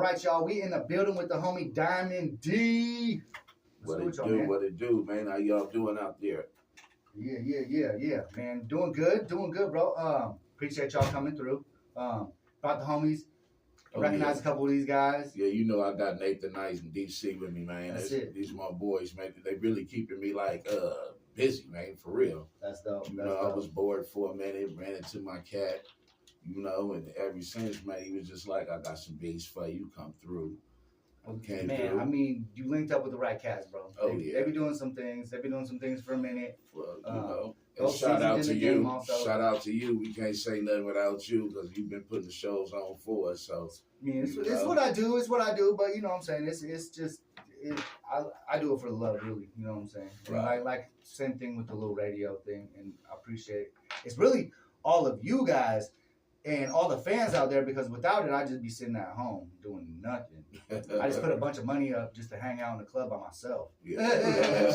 right, y'all. We in the building with the homie Diamond D. What it do, man? How y'all doing out there? Yeah, man. Doing good, bro. Appreciate y'all coming through. About the homies. Recognize a couple of these guys. Yeah, you know I got Nathan Nice and DC with me, man. That's it. These are my boys, man. They really keeping me like busy, man, for real. That's dope. I was bored for a minute, ran into my cat, and ever since, man, he was just like, I got some beats for you, come through. Okay, man, I mean, you linked up with the right cats, bro. They be doing some things. They be doing some things for a minute. Well, shout out to you. Shout out to you. We can't say nothing without you because you've been putting the shows on for us. So I mean, it's what I do. It's what I do. But you know what I'm saying. It's just I do it for the love, really. You know what I'm saying. Right. Like same thing with the little radio thing, and I appreciate it. It's really all of you guys and all the fans out there, because without it, I'd just be sitting at home doing nothing. I just put a bunch of money up just to hang out in the club by myself. Yeah.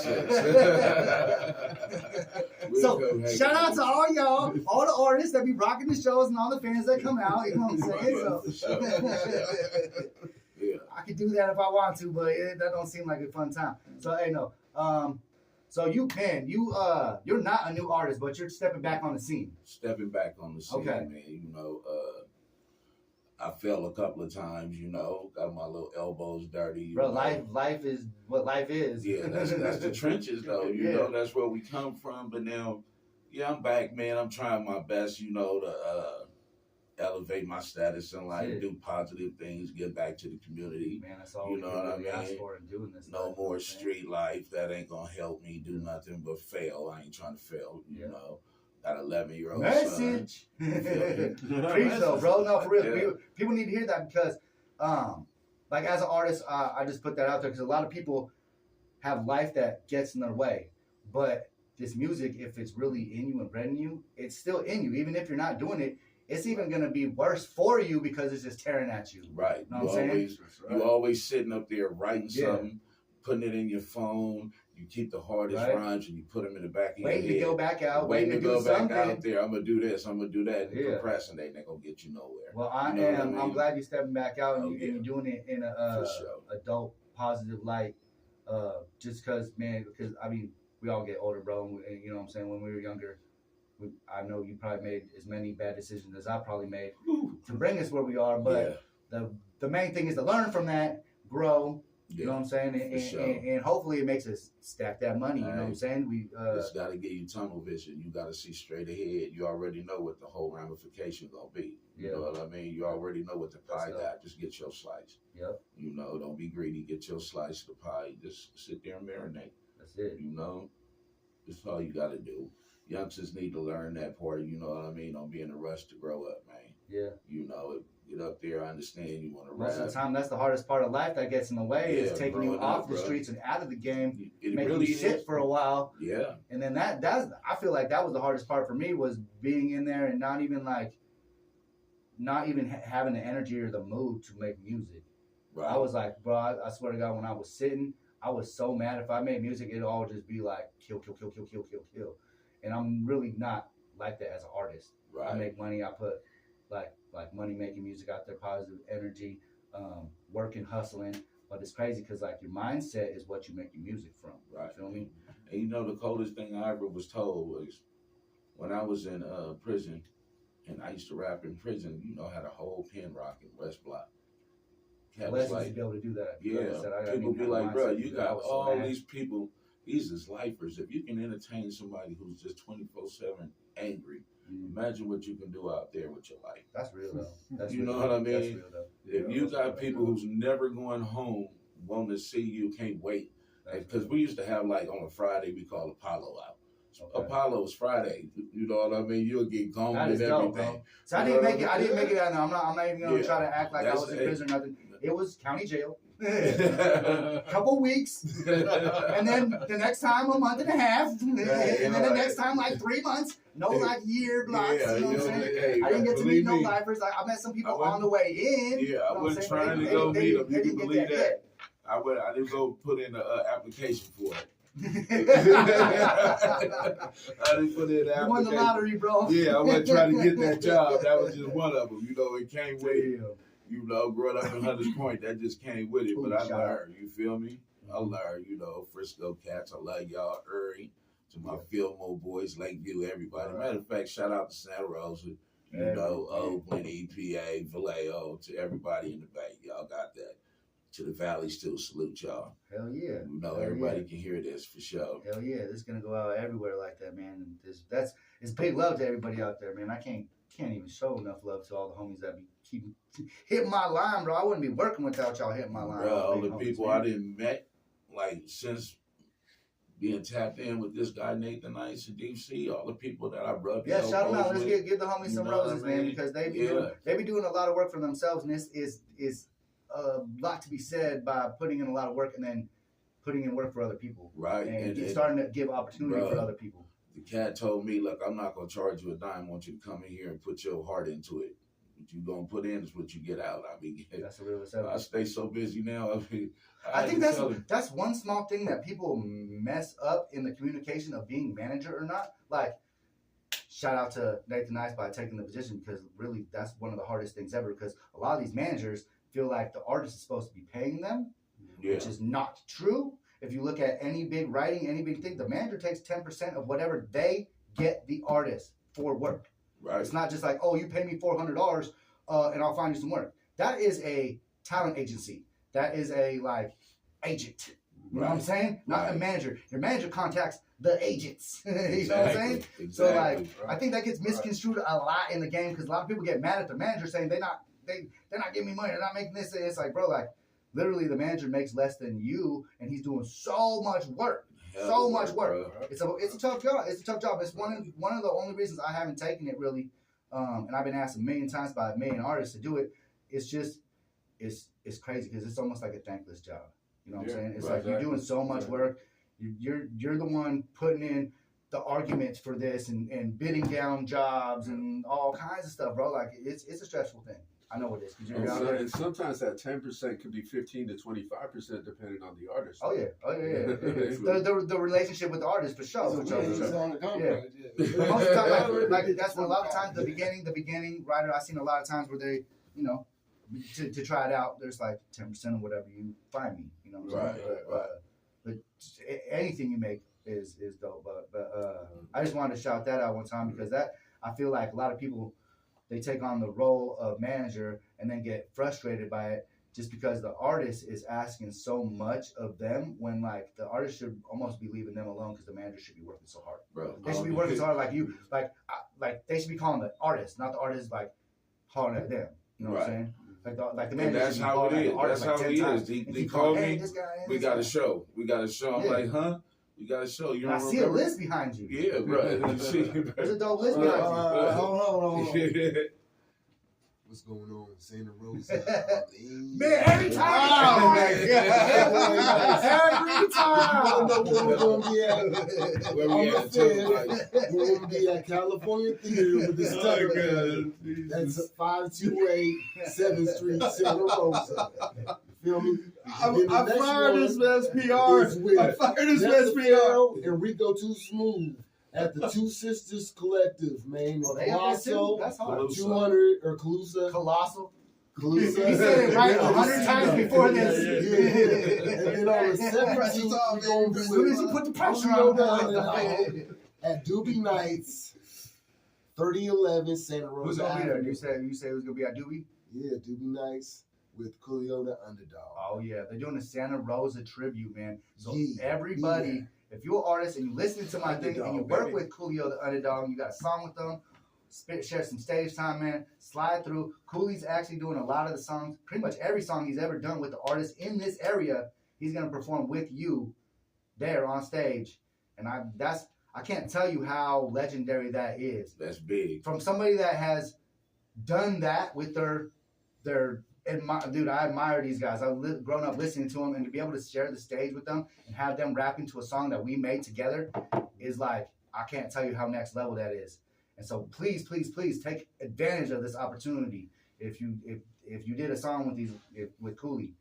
So shout out to all y'all, all the artists that be rocking the shows and all the fans that come out. You know what I'm saying? So yeah. I could do that if I want to, but that don't seem like a fun time. So hey, no. So you're not a new artist, but you're stepping back on the scene. Stepping back on the scene, okay. Man. I fell a couple of times, got my little elbows dirty. Bro, life is what life is. Yeah, that's the trenches, though. You know, that's where we come from. But now, I'm back, man. I'm trying my best, to elevate my status in life, do positive things, give back to the community. Man, that's all you know what I mean? Ask for in doing this. No more street life. That ain't gonna help me do nothing but fail. I ain't trying to fail, you know. Got an 11-year-old message. Preach though, bro. No, for real. Yeah. People need to hear that because, like as an artist, I just put that out there because a lot of people have life that gets in their way. But this music, if it's really in you and bred in you, it's still in you. Even if you're not doing it, it's even going to be worse for you because it's just tearing at you. Right. You know what I'm saying? You always sitting up there writing something, putting it in your phone. You keep the hardest rhymes and you put them in the back of your head. Waiting to go back out. Waiting to go back out there. I'm going to do this. I'm going to do that. And procrastinating ain't going to get you nowhere. Well, I'm glad you're stepping back out and you're doing it in a adult, positive light. Just because, man, we all get older, bro. And you know what I'm saying? When we were younger, I know you probably made as many bad decisions as I probably made to bring us where we are. But the main thing is to learn from that, grow. You know what I'm saying? And hopefully it makes us stack that money. You know what I'm saying? We just got to give you tunnel vision. You got to see straight ahead. You already know what the whole ramification going to be. You know what I mean? You already know what the pie got. Just get your slice. Yep. Don't be greedy. Get your slice of the pie. Just sit there and marinate. That's it. That's all you got to do. Youngsters need to learn that part, you know what I mean? Don't be in a rush to grow up, man. Yeah. Get up there, I understand you want to rap. Most of the time, that's the hardest part of life that gets in the way is taking you off the streets and out of the game, making really you sit for a while. Yeah. And then that's I feel like that was the hardest part for me was being in there and not even having the energy or the mood to make music. Right. I was like, bro, I swear to God, when I was sitting, I was so mad. If I made music, it'd all just be like kill. And I'm really not like that as an artist. Right. I make money. I put like money making music out there, positive energy, working, hustling. But it's crazy because like your mindset is what you make your music from. Right. You feel me? And the coldest thing I ever was told was when I was in prison, and I used to rap in prison. I had a whole pen rock in West Block. Blessed to be able to do that. Yeah. People be like, bro, you got all these people. These is lifers. If you can entertain somebody who's just 24/7 angry, imagine what you can do out there with your life. That's real though. You know what I mean? That's real though. If you got people who's never going home, wanting to see you, can't wait. Because we used to have on a Friday we call Apollo out. Okay. Apollo's Friday. You know what I mean? You'll get gone with everything. Bro. So I didn't make it. I didn't make it out. I'm not even gonna try to act like I was in prison or nothing. It was county jail. Couple weeks, and then the next time a month and a half, and then the next time 3 months. No year blocks. You know what I'm saying? I didn't get to meet no lifers. I met some people on the way in. Yeah, I wasn't trying to go meet them. You can believe that. I didn't go put in an application for it. I didn't put in an application. You won the lottery, bro. Yeah, I wasn't trying to get that job. That was just one of them. It came with it. You know, growing up in Hunters Point, that just came with it. But I learned, you feel me? I learned, you know, Frisco cats. I love y'all. Erie, to my Fillmore boys, Lakeview, everybody. Matter of fact, shout out to Santa Rosa, you know, Oakland, EPA, Vallejo, to everybody in the Bay. Y'all got that. To the Valley, still salute y'all. Hell yeah. You know, everybody can hear this for sure. Hell yeah. This is going to go out everywhere like that, man. And it's big love to everybody out there, man. I can't even show enough love to all the homies that be keeping hitting my line, bro. I wouldn't be working without y'all hitting my line. Bro, all the people I didn't met, like, since being tapped in with this guy, Nathan Nice and DC, all the people that I rubbed. Yeah, shout them out. Let's give the homies some roses, man, because they be doing a lot of work for themselves, and this is a lot to be said by putting in a lot of work and then putting in work for other people. Right. And starting to give opportunity for other people. The cat told me, look, I'm not going to charge you a dime. I want you to come in here and put your heart into it. What you going to put in is what you get out. I mean, that's a real assessment. I stay so busy now. I think that's one small thing that people mess up in the communication of being manager or not. Like, shout out to Nathan Nice by taking the position, because really that's one of the hardest things ever, because a lot of these managers feel like the artist is supposed to be paying them, which is not true. If you look at any big writing, any big thing, the manager takes 10% of whatever they get the artist for work. Right. It's not just like, oh, you pay me $400 and I'll find you some work. That is a talent agency. That is a agent. You know what I'm saying? Not a manager. Your manager contacts the agents. You know what I'm saying? Exactly. So I think that gets misconstrued a lot in the game, because a lot of people get mad at the manager saying they're not giving me money, they're not making this. It's like, bro, literally the manager makes less than you, and he's doing so much work. Much work. It's a tough job. It's a tough job. It's one of the only reasons I haven't taken it really, and I've been asked a million times by a million artists to do it. It's just it's crazy, because it's almost like a thankless job. You know what I'm saying? It's like you're doing so much work. You're the one putting in the arguments for this and bidding down jobs and all kinds of stuff, bro. Like it's a stressful thing. I know it is. And sometimes that 10% could be 15 to 25% depending on the artist. Oh yeah. The relationship with the artist for sure. On the contract. But most of the time, like that's a lot of times the beginning writer. I've seen a lot of times where they, you know, to try it out, there's like 10% or whatever you find me. You know what I'm saying? But anything you make is dope. But I just wanted to shout that out one time, because I feel like a lot of people, they take on the role of manager and then get frustrated by it just because the artist is asking so much of them, when like the artist should almost be leaving them alone, because the manager should be working so hard. Bro, they should be working so hard like you. Like they should be calling the artist, not the artist like calling at them. You know what I'm saying? Like the manager. And that's how it is. That's how it is. They call me. We got a show. I'm like, huh? We got a show. You I see a list behind you. Yeah, bro. There's a dope list behind you. Hold on. What's going on? Santa Rosa. Man, every time. Every time. You don't know where we're going to be at. Where we at? We're going to be at California Theater with this stuff. That's 528 7th Street, Santa Rosa. You feel me? I fired this man's PR. I fired this man's PR. And Rico Too Smooth at the Two Sisters Collective, man. Colossal, that's hard. 200 or Calusa. Colossal. He said it right 100 times before this. And then on the 17th, we're going to be as soon as you put the pressure on at Doobie Nights, 3011 Santa Rosa. Who's gonna be there? You say who's gonna be at Doobie? Yeah, Doobie Nights with Coolio the Underdog. Oh yeah, they're doing a Santa Rosa tribute, man. So everybody, if you're an artist and you listen to my thing and you work with Coolio the Underdog, and you got a song with them, share some stage time, man. Slide through. Coolie's actually doing a lot of the songs. Pretty much every song he's ever done with the artist in this area, he's gonna perform with you there on stage. And I can't tell you how legendary that is. That's big. From somebody that has done that with their dude, I admire these guys. I've grown up listening to them, and to be able to share the stage with them and have them rap into a song that we made together is like, I can't tell you how next level that is. And so please, please, please take advantage of this opportunity. If you did a song with Cooley,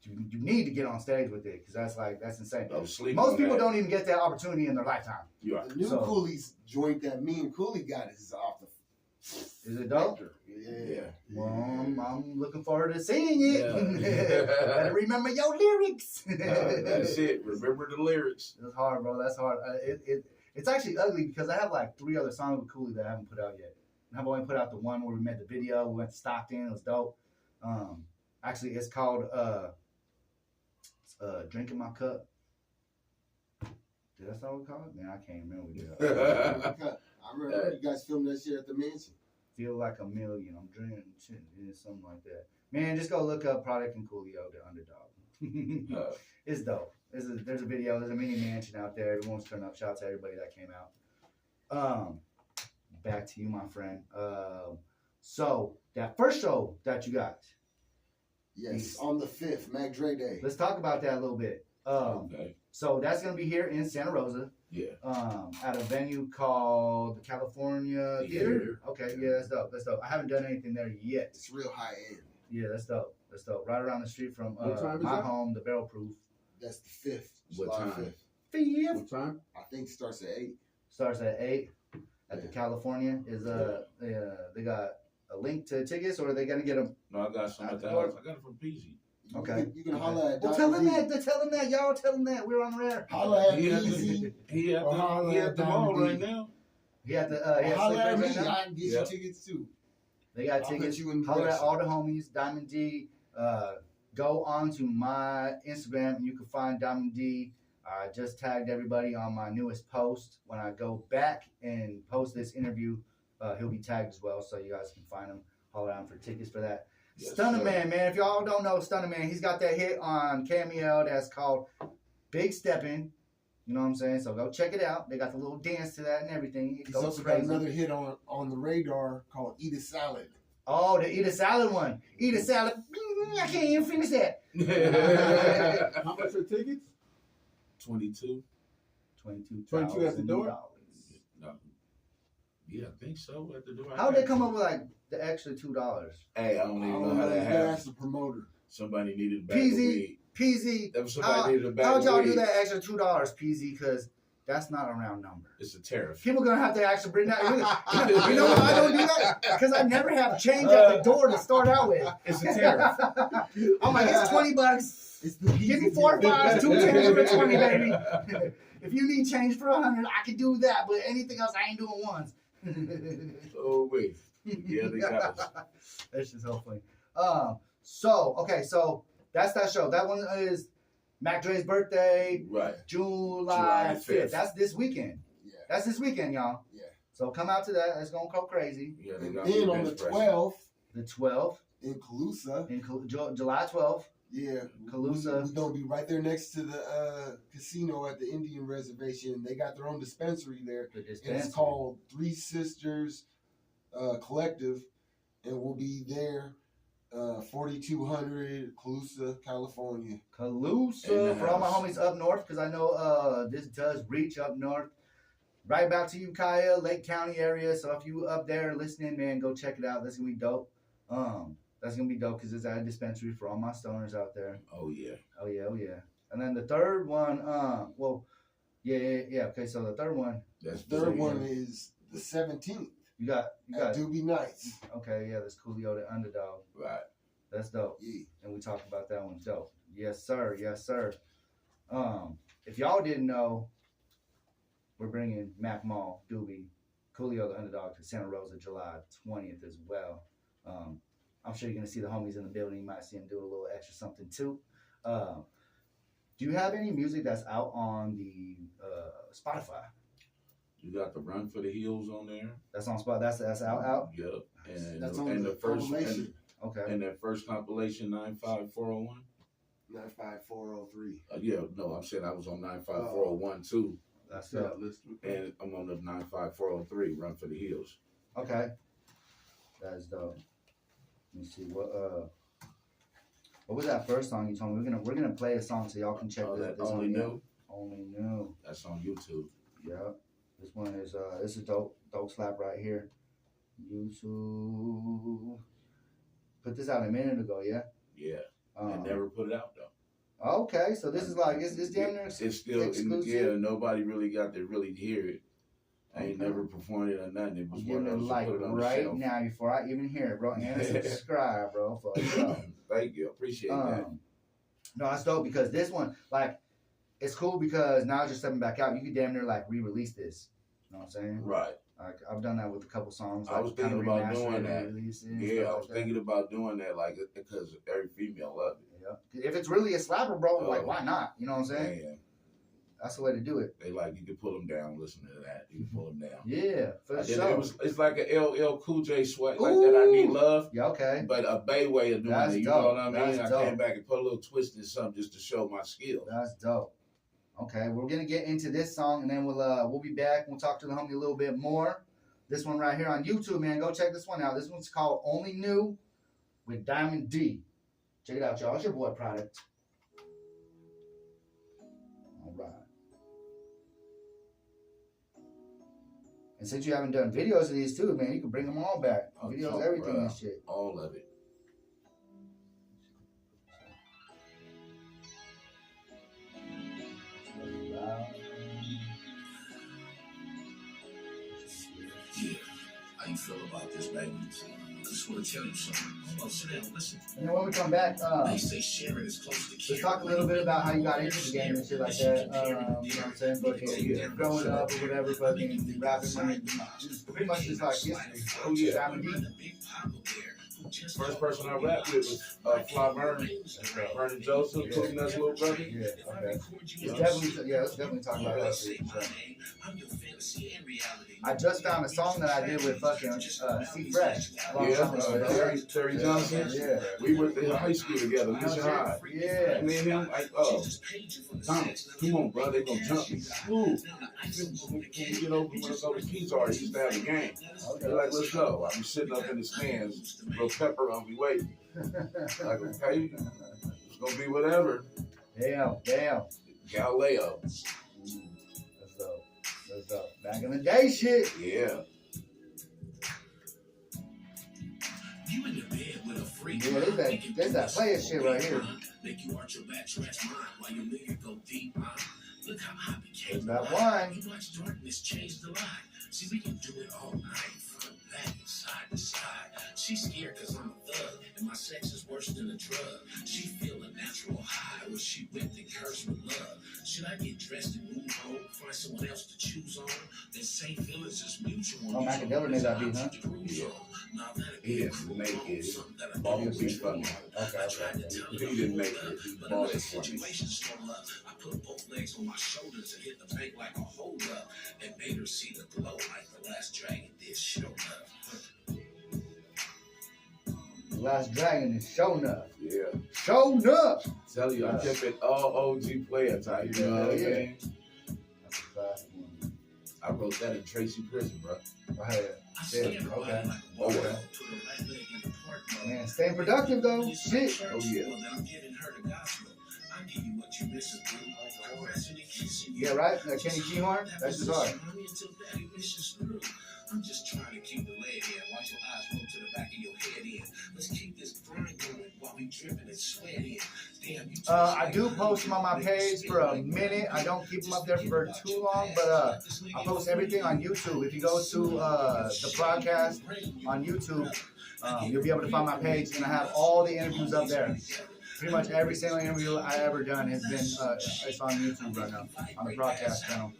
you need to get on stage with it, because that's insane. Most people don't even get that opportunity in their lifetime. The new Cooley's joint that me and Cooley got is off the Is it dope? Yeah. Well, I'm looking forward to seeing it. Yeah. Better remember your lyrics. That's it. Remember the lyrics. It's hard, bro. That's hard. It's actually ugly because I have like 3 other songs with Cooley that I haven't put out yet. And I've only put out the one where we made the video. We went to Stockton. It was dope. Actually, it's called Drink in My Cup. Did that song call it? Man, I can't remember. I remember you guys filmed that shit at the mansion. Feel like a million. I'm drinking shit. Something like that. Man, just go look up Product and Coolio, the underdog. It's dope. There's a video. There's a mini mansion out there. Everyone's turning up. Shout out to everybody that came out. Back to you, my friend. So that first show that you got. Yes, on the 5th, Mac Dre Day. Let's talk about that a little bit. Okay. So that's gonna be here in Santa Rosa. Yeah. At a venue called the California Theater. Okay, yeah, that's dope. That's dope. I haven't done anything there yet. It's real high end. Yeah, that's dope. That's dope. Right around the street from What time is my that? home, the Barrel Proof. That's the 5th. What July time? 5th. What time? I think it starts at 8. Starts at 8 at the California. They got a link to tickets, or are they gonna get them? No, I got some at the house. I got it from PZ. Okay. You can holler at Well, tell them that. Tell them that. Y'all tell them that. We're on the air. Holler at He at PZ. He at the mall right now. He had to. Holler at me. right now. I can get you tickets too. They got I'll tickets. put you in Holler at direction. all the homies. Diamond D. Go on to my Instagram and you can find Diamond D. I just tagged everybody on my newest post. When I go back and post this interview, he'll be tagged as well, so you guys can find him. Holler out for tickets for that. Yes, Stunner sir. Man, man. If y'all don't know Stunner Man, he's got that hit on Cameo that's called Big Steppin'. You know what I'm saying? So go check it out. They got the little dance to that and everything. It He's goes also got crazy. another hit on the radar called Eat a Salad. Oh, the Eat a Salad one. Eat a Salad. I can't even finish that. How much are tickets? 22. $22 at the door? No. Yeah, I think so. At the door. How'd they come up with like the extra $2? Hey, I don't even know how You that gotta happened. ask the promoter. Somebody needed a bag of weed. PZ, That was somebody needed a bag how'd of y'all weed. do that extra $2, PZ? Because that's not a round number. It's a tariff. People gonna have to actually bring that. You know why I don't do that? Because I never have change at the door to start out with. It's a tariff. I'm like, it's $20. It's the Give me 4 5s, 2 10s for a 20, baby. If you need change for 100, I can do that. But anything else, I ain't doing once. Oh wait. Yeah, they got us. That's just so funny. So that's that show. That one is Mac Dre's birthday, Right. July 5th. 5th. That's this weekend. Yeah. That's this weekend, y'all. Yeah. So come out to that. It's gonna go crazy. Yeah, they And got then me on the best 12th The 12th, in Calusa. July 12th, Yeah. Calusa. We're gonna be right there next to the casino at the Indian Reservation. They got their own dispensary there. The And dispensary. it's called Three Sisters Collective, and we'll be there, 4200 Calusa, California. Calusa In the for all my house. homies up north, because I know this does reach up north. Right back to you, Kaya, Lake County area. So if you up there listening, man, go check it out. That's gonna be dope. That's gonna be dope because it's at a dispensary for all my stoners out there. Oh yeah. Oh yeah. And then the third one, yeah. Okay, so the third one, That's The third one is the 17th you got at Doobie Nights. okay, yeah, that's Coolio the Underdog. right. That's dope. Yeah. And we talked about that one. Dope. Yes, sir. If y'all didn't know, we're bringing Mac Mall, Doobie, Coolio the Underdog to Santa Rosa July 20th as well. I'm sure you're going to see the homies in the building. You might see them do a little extra something too. Do you have any music that's out on the Spotify? You got the Run for the Hills on there. That's on Spotify. That's out. Yep. And That's on and the the first compilation. Okay. and that first compilation 95401. 95403. Yeah, no, I'm saying I was on 95401 too, That's Yeah, it. list. and I'm on the 95403. Run for the Hills. Okay. That's dope. Let me see what was that first song you told me? We're gonna play a song so y'all can check Oh, this. that this Only one out. Knew. Only Knew. That's on YouTube. Yeah. This one is this is dope slap right here. YouTube. Put this out a minute ago, yeah? Yeah. And never put it out though. Okay, so this is like it's damn near It's still exclusive. yeah. Nobody really got to really hear it. I ain't never performed it or nothing. It was I'm giving it a like right now before I even hear it, bro. And subscribe, bro. For Thank you. Appreciate that. No, that's dope because this one, like, it's cool because now it's just stepping back out. You could damn near like re-release this. You know what I'm saying? Right. Like I've done that with a couple songs. I was thinking about doing that. Yeah, I was like thinking about doing that, like because every female loves it. Yeah. If it's really a slapper, bro, like why not? You know what I'm saying? Yeah. That's the way to do it. They like you can pull them down. Listen to that. You can pull them down. Yeah, for sure. It's like an LL Cool J sweat like that. I Need Love. Yeah, okay. But a Bay way of doing That's it. You dope. know what I mean? That's I dope. came back and put a little twist in something just to show my skill. That's dope. Okay, we're gonna get into this song and then we'll be back. We'll talk to the homie a little bit more. This one right here on YouTube, man. Go check this one out. This one's called Only New with Diamond D. Check it out, y'all. It's your boy Product. All right. And since you haven't done videos of these too, man, you can bring them all back. Videos, everything and shit. All of it. Yeah, how you feel about this, baby? I just want to tell you something. Hold on, sit down, listen. And then when we come back, they say sharing is close to let's talk a little bit about how you got into the game and shit like that. You know what I'm saying? Fucking growing up or whatever, fucking rapping, money. Pretty much just like history. Oh, yeah. Diamond D. First person I rapped with was Fly Vernon. Vernon Joseph, Cooking Us Little Brother. Yeah, okay. Let's definitely talk about that shit. I just found a song that I did with fucking C Fresh. Terry Johnson. Yeah. We went to high school together, Mission High. Yeah. Me and him, like, Thomas, come on, bro, they gonna jump me. Ooh. You know, we went to go to Pizza Hut, he used to have a game. They're like, let's go. I be sitting up in the stands, little pepper on me waiting. Like, okay, it's gonna be whatever. Damn. Galileo. That's dope. Back in the day shit. Yeah. You in the bed with a freak. Yeah, there's that player shit right here. Make you arch your back, stretch mine while your nigga go deep. Look how I became. There's that wine. You watch darkness change the light. See, we can do it all night, front, back, and side to side. She's scared cause I'm a thug, and my sex is worse than a drug. She feel a natural high when she whipped and cursed with love. Should I get dressed and move home, find someone else to choose on? Then say feelings is mutual. Oh, Macadella made that beat, huh? He didn't make it. Ball the beat for me. Okay. He didn't make it. He balled it for me. I put both legs on my shoulders and hit the bank like a hold up and made her see the glow like the last dragon did. Show up. The Last Dragon is showing up. Yeah. Showing up. Tell you, I kept it all OG player type. You know what I mean? That's a classic one. I wrote that in Tracy Prison, bro. Okay. Okay. Okay. Man, staying productive though. Shit. Oh yeah. Yeah, right? Kenny G Horn? That's just hard. I'm just trying to keep the lead in. Watch your eyes roll to the back of your head in. Let's keep this grind going while we dripping and sweating. Damn, I do post them on my page for a minute. I don't keep them up there for too long, but I post everything on YouTube. If you go to the Prodkast on YouTube, you'll be able to find my page, and I have all the interviews up there. Pretty much every single interview I ever done has been it's on YouTube right now on the Prodkast channel.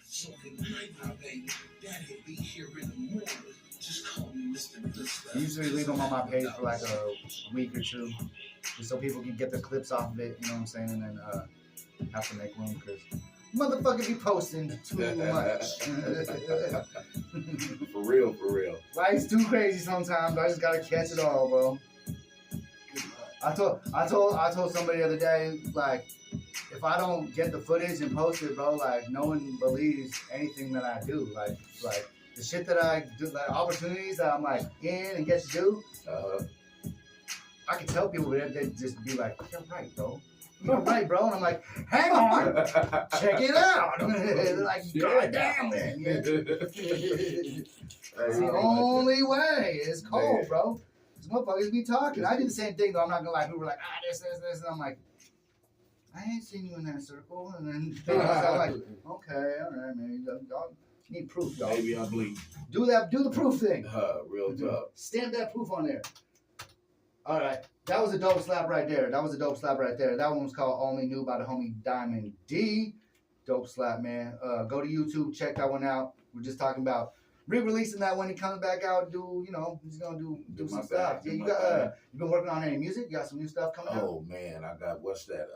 So good night, my baby. Daddy'll be here in the morning. Just call me Mr. Good. I usually leave them on my page for like a week or two, just so people can get the clips off of it. You know what I'm saying? And then have to make room because motherfucker be posting too much. For real. Life's too crazy sometimes. I just gotta catch it all, bro. I told somebody the other day, like, if I don't get the footage and post it, bro, like, no one believes anything that I do. Like the shit that I do, like opportunities that I'm like in and get to do. I can tell people, but they just be like, "You're right, bro. You're right, bro." And I'm like, "Hang on, check it out." They're like, "God damn, man." Yeah. It's the only way. It's cold, bro. These motherfuckers be talking. I do the same thing though. I'm not gonna lie. People were like, this, and I'm like, I ain't seen you in that circle. And then I'm like, okay, all right, man. Y'all need proof, y'all. Maybe I blink. Do the proof thing. Real tough. Stamp that proof on there. All right. That was a dope slap right there. That one was called Only Knew by the homie Diamond D. Dope slap, man. Go to YouTube, check that one out. We're just talking about re-releasing that when he comes back out. He's gonna do some stuff. Yeah, you been working on any music? You got some new stuff coming out? Oh man, I got what's that?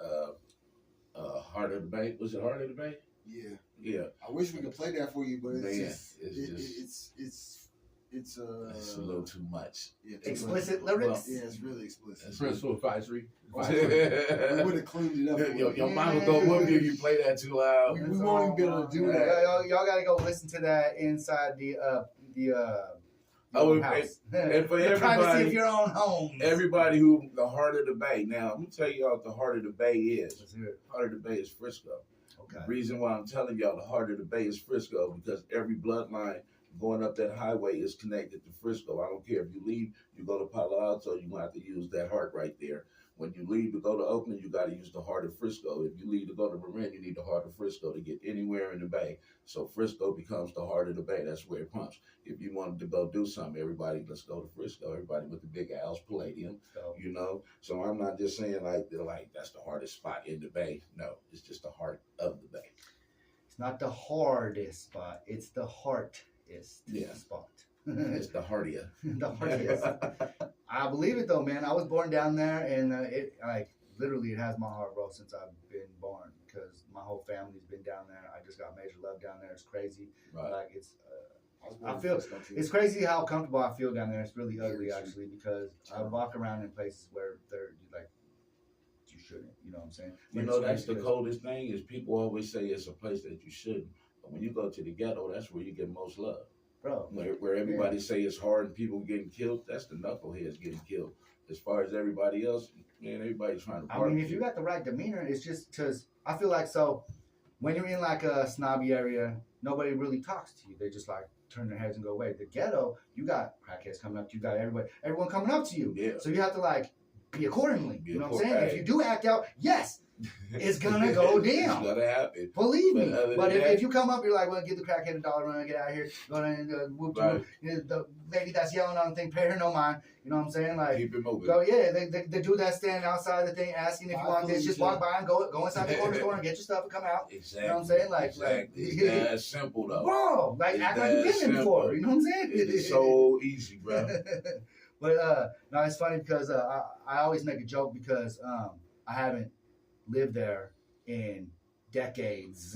Heart of the Bay. Was it Heart of the Bay? Yeah. Yeah. I wish we could play that for you, but it's a little too much. Yeah, explicit lyrics? Yeah, it's really explicit. Parental advisory. We would have cleaned it up. Your mama gonna whoop you if you play that too loud. We won't even be able to do that. Y'all gotta go listen to that inside the house. And for the privacy of your own home. Everybody who the Heart of the Bay. Now, I'm gonna tell y'all what the Heart of the Bay is. Heart of the Bay is Frisco. Okay. The reason why I'm telling y'all the Heart of the Bay is Frisco because every bloodline going up that highway is connected to Frisco. I don't care if you leave, you go to Palo Alto, you're gonna have to use that heart right there. When you leave to go to Oakland, you got to use the Heart of Frisco. If you leave to go to Marin, you need the Heart of Frisco to get anywhere in the Bay. So Frisco becomes the Heart of the Bay. That's where it pumps. If you wanted to go do something, everybody, let's go to Frisco. Everybody with the big Al's Palladium, So I'm not just saying like that's the hardest spot in the Bay. No, it's just the heart of the Bay. It's not the hardest spot. It's the heartest spot. It's the heartier. The heartiest. I believe it though, man. I was born down there, and it literally it has my heart, bro, since I've been born because my whole family's been down there. I just got major love down there. It's crazy. Right. Like it's crazy how comfortable I feel down there. It's really ugly actually because I walk around in places where they're like you shouldn't. You know what I'm saying? That's the coldest thing is people always say it's a place that you shouldn't. But when you go to the ghetto, that's where you get most love. Bro, where everybody say it's hard and people getting killed, that's the knuckleheads getting killed. As far as everybody else, man, everybody's trying to party. I mean, if you got the right demeanor, it's just because I feel like when you're in like a snobby area, nobody really talks to you. They just like turn their heads and go away. The ghetto, you got crackheads coming up to you, got everyone coming up to you. Yeah. So you have to like be accordingly. You know what I'm saying? If you do act out, yes, it's gonna go down. It's gonna happen. Believe me. But if you come up, you're like, well, give the crackhead $1, run, get out of here. Go and whoop right. the lady that's yelling on the thing, pay her no mind. You know what I'm saying? Like, keep it moving. Go, yeah. The dude that's standing outside the thing asking if you want this, just walk by and go inside the corner store and get your stuff and come out. Exactly. You know what I'm saying? Like, exactly. It's that simple though. Bro, like act like you've been there before. You know what I'm saying? It's so easy, bro. But no, it's funny because I always make a joke because I haven't lived there in decades,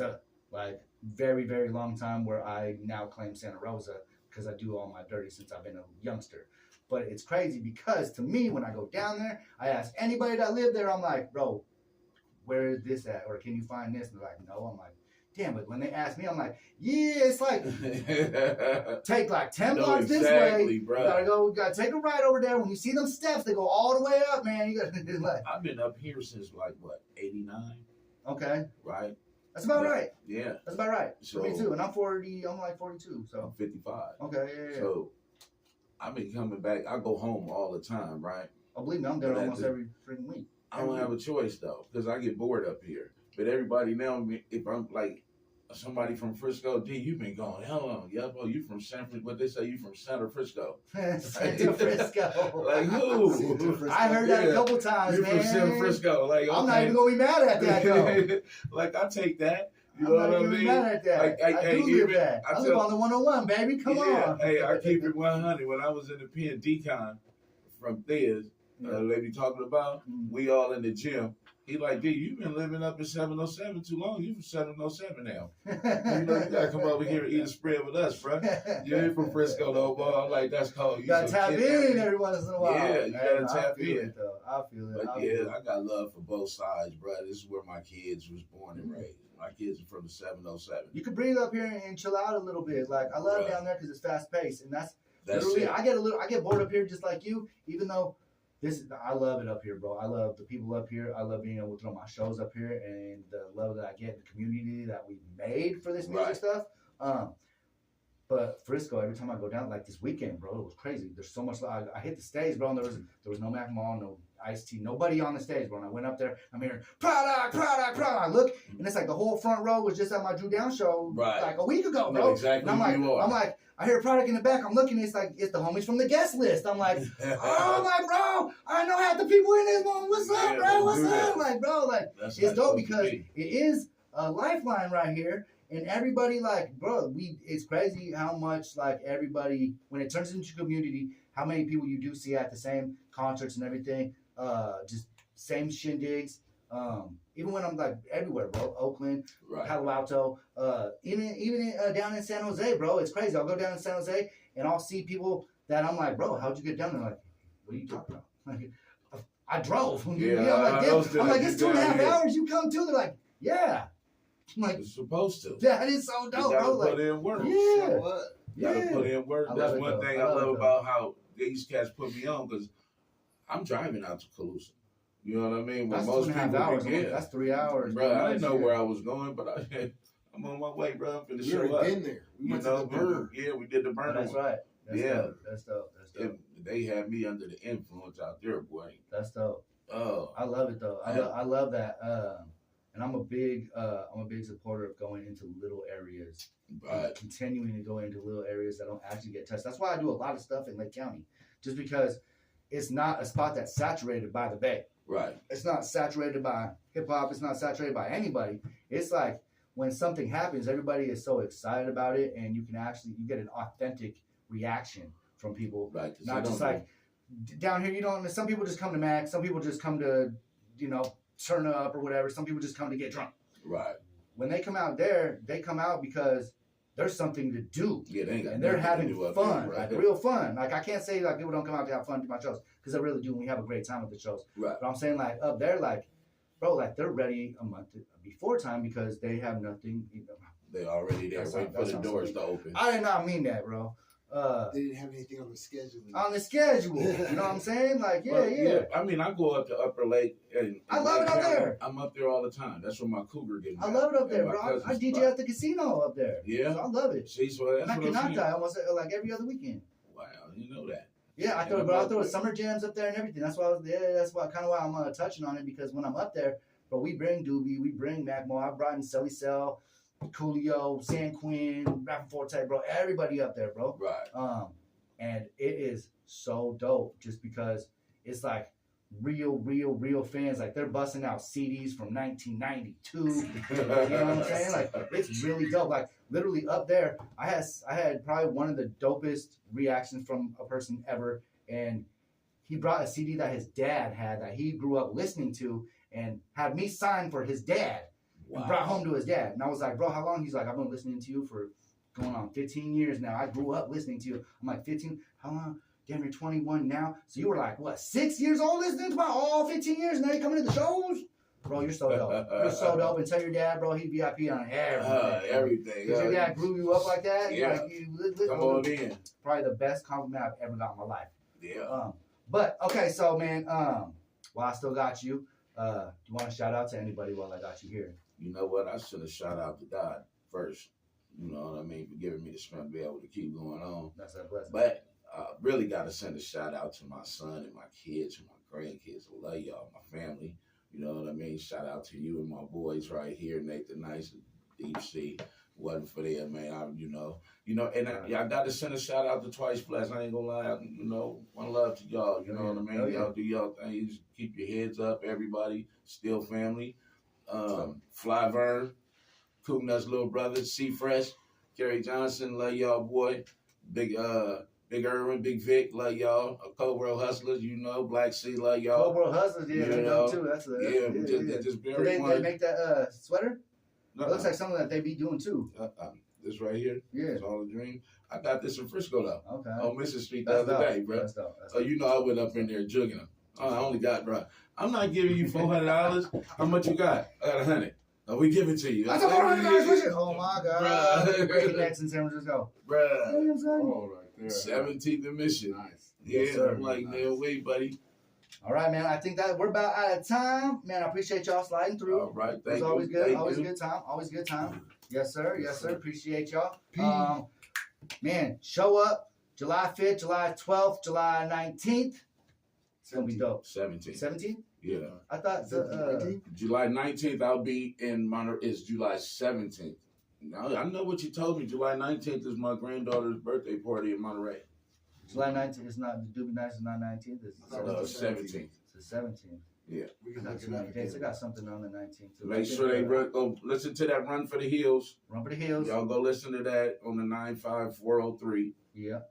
like very, very long time where I now claim Santa Rosa because I do all my dirty since I've been a youngster. But it's crazy because to me, when I go down there, I ask anybody that lived there, I'm like, bro, where is this at? Or can you find this? And they're like, no. I'm like, damn, but when they ask me, I'm like, yeah, it's like, take like 10 blocks this way. Bro. You gotta take a ride over there. When you see them steps, they go all the way up, man. You gotta like. I've been up here since like, what, 89? Okay. Right? That's about right. Yeah. That's about right. So, for me too. And I'm like 42, so. I'm 55. Okay, yeah. So, I've been coming back. I go home all the time, right? Oh, believe me, I'm there almost every freaking week. I don't have a choice though, because I get bored up here. But everybody now, if I'm like somebody from Frisco, D, you've been gone how long? Yeah, bro, you from San Francisco? What they say, you from Santa Frisco? Santa Frisco. Like who? I heard that a couple times, You're man. from Santa Frisco. Like, okay. I'm not even gonna be mad at that though. Like I take that. You I'm know not what I even mean? mad at that. Like, I do live that. I live on the 101, baby. Come on. Hey, I keep it 100. When I was in the pen decon from Thea's, lady talking about, we all in the gym. He like, D, you've been living up in 707 too long. You from 707 now. You gotta come over here and eat a spread with us, bro. You ain't from Frisco though, boy. I'm like, that's cold. You gotta tap in every once in a while. Yeah, you gotta tap in. I feel it. But I got love for both sides, bro. This is where my kids was born and raised. My kids are from the 707. You could breathe up here and chill out a little bit. Like I love down there because it's fast paced, and that's literally. It. I get bored up here just like you. Even though I love it up here, bro. I love the people up here. I love being able to throw my shows up here and the love that I get, the community that we made for this music stuff. But But Frisco, every time I go down, like this weekend, bro, it was crazy. There's so much. I hit the stage, bro, and there was no Mac Mall, no Iced Tea, nobody on the stage, bro. And I went up there, I'm hearing product. I look, and it's like the whole front row was just at my Drew Down show like a week ago, bro. Exactly. And I'm like, I hear product in the back. I'm looking, it's the homies from the guest list. I'm like, oh my bro, I know half the people in this one. What's up, bro? What's up? Like, bro, like it's dope because it is a lifeline right here. And everybody, like, bro, it's crazy how much, like, everybody, when it turns into community, how many people you do see at the same concerts and everything, just same shindigs. Even when I'm, like, everywhere, bro, Oakland, Palo Alto, even down in San Jose, bro, it's crazy. I'll go down to San Jose, and I'll see people that I'm like, bro, how'd you get down there? Like, what are you talking about? Like, I drove. Yeah, I'm like, it's 2.5 hours. You come too? They're like, yeah. I'm like, you're supposed to. That is so dope, you gotta bro. put in work. Yeah. You gotta put in work. That's one thing I love about how these cats put me on, because I'm driving out to Calusa. You know what I mean? That's 2.5 hours. That's 3 hours. Bro, I didn't know where I was going, but I'm on my way, bro. I'm finna show up. Been there. We went to the burn. Yeah, we did the burn. That's right. That's dope. They had me under the influence out there, boy. That's dope. Oh, I love it though. I love that. And I'm a big supporter of going into little areas, continuing to go into little areas that don't actually get touched. That's why I do a lot of stuff in Lake County, just because it's not a spot that's saturated by the Bay. Right. It's not saturated by hip hop. It's not saturated by anybody. It's like when something happens, everybody is so excited about it, and you get an authentic reaction from people. Right. Not just like down here. Some people just come to Mac. Some people just come to, turn up or whatever. Some people just come to get drunk. Right. When they come out there, they come out because there's something to do. Yeah, and they're having fun, like real fun. Like I can't say like people don't come out to have fun to my shows, because they really do. And we have a great time with the shows. Right. But I'm saying like up there, like, bro, like they're ready a month before time because they have nothing. They already there waiting for the doors to open. I did not mean that, bro. They didn't have anything on the schedule. You know what I'm saying? Like, yeah. I mean, I go up to Upper Lake, and I love it up there. I'm up there all the time. That's where my cougar gets. I love it up there, bro. I DJ at the casino up there. Yeah, so I love it. See, so that's and I cannot die almost like every other weekend. Wow, you know that. Yeah, I throw summer jams up there and everything. That's why kind of why I'm touching on it, because when I'm up there, bro, we bring Doobie, we bring Mac Mo, I brought in Selly Cell, Coolio, San Quinn, Rappin' Forte, bro. Everybody up there, bro. Right. And it is so dope just because it's like real fans. Like they're busting out CDs from 1992. You know what I'm saying? Like it's really dope. Like literally up there, I had probably one of the dopest reactions from a person ever. And he brought a CD that his dad had that he grew up listening to and had me sign for his dad. Wow. And brought home to his dad. And I was like, bro, how long? He's like, I've been listening to you for going on 15 years now. I grew up listening to you. I'm like, 15? How long? Damn, you're 21 now. So you were like, what, 6 years old listening to my all 15 years? Now you're coming to the shows? Bro, you're so dope. You're so dope. And tell your dad, bro, he VIP on everything. Everything. Because your dad grew you up like that. Yeah. Like, come on in. Probably the best compliment I've ever got in my life. Yeah. But, okay, so, man, while I still got you, do you want to shout out to anybody while I got you here? You know what? I should have shout out to God first. You know what I mean? For giving me the strength to be able to keep going on. That's a blessing. But really got to send a shout out to my son and my kids and my grandkids. I love y'all, my family. You know what I mean? Shout out to you and my boys right here, Nathan Nice and Deep Sea. Wasn't for them, man. And I got to send a shout out to Twice Blessed. I ain't gonna lie, one love to y'all. You know what I mean? Y'all do y'all thing. Just keep your heads up, everybody. Still family. Fly Vern, Cool Nuts little brother, C Fresh, Kerry Johnson, love y'all, boy. Big Irwin, Big Vic, love y'all. Cobra Hustlers, Black Sea, love y'all. Cobra Hustlers, yeah, they know too. That's just very they make that sweater? No, it looks like something that they be doing too. This right here, yeah, it's all a dream. I got this in Frisco though. Okay. On Mission Street the other day, bro. That's dope. I went up in there jugging them. I only got, bro. I'm not giving you $400. How much you got? I got 100. We give it to you. That's $400. Oh my God. Great next in San Francisco. Bruh. You know what I'm saying? Oh, right there. 17th and Mission. Nice. Yeah, yes, sir. I'm like, no way, buddy. All right, man. I think that we're about out of time. Man, I appreciate y'all sliding through. All right, thank you. It's always good. Thank always you. good time. Always good time. Yes, sir. Yes, sir. Appreciate y'all. man, show up July 5th, July 12th, July 19th. It's gonna be dope. 17th. 17th? Yeah. I thought July 19th, I'll be in Monterey. It's July 17th. Now, I know what you told me. July 19th is my granddaughter's birthday party in Monterey. July 19th is not, the Doobie Nights is not 19th. It's the 17th. It's the 17th. Yeah. We can I look it up again. got something on the 19th. Too. Make sure they go listen to that Run for the Hills. Run for the Hills. Y'all go listen to that on the 95403. Yep.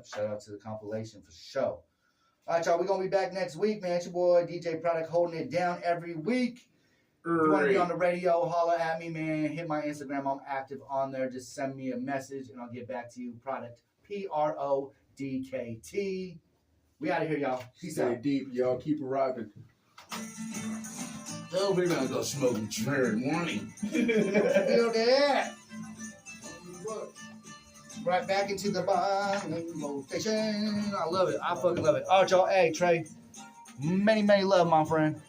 Shout out to the compilation for sure. All right, y'all. We're going to be back next week, man. It's your boy, DJ Product, holding it down every week. If you want to be on the radio, holler at me, man. Hit my Instagram. I'm active on there. Just send me a message, and I'll get back to you. Product, Prodkt. We out of here, y'all. Peace Stay out. deep, y'all. Keep arriving. So we're going to go smoke a tree morning. Feel that. Right back into the bottom rotation. I love it. I fucking love it. All right, y'all. Hey, Trey. Many love, my friend.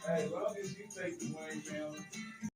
Hey, as long as you take the wing down.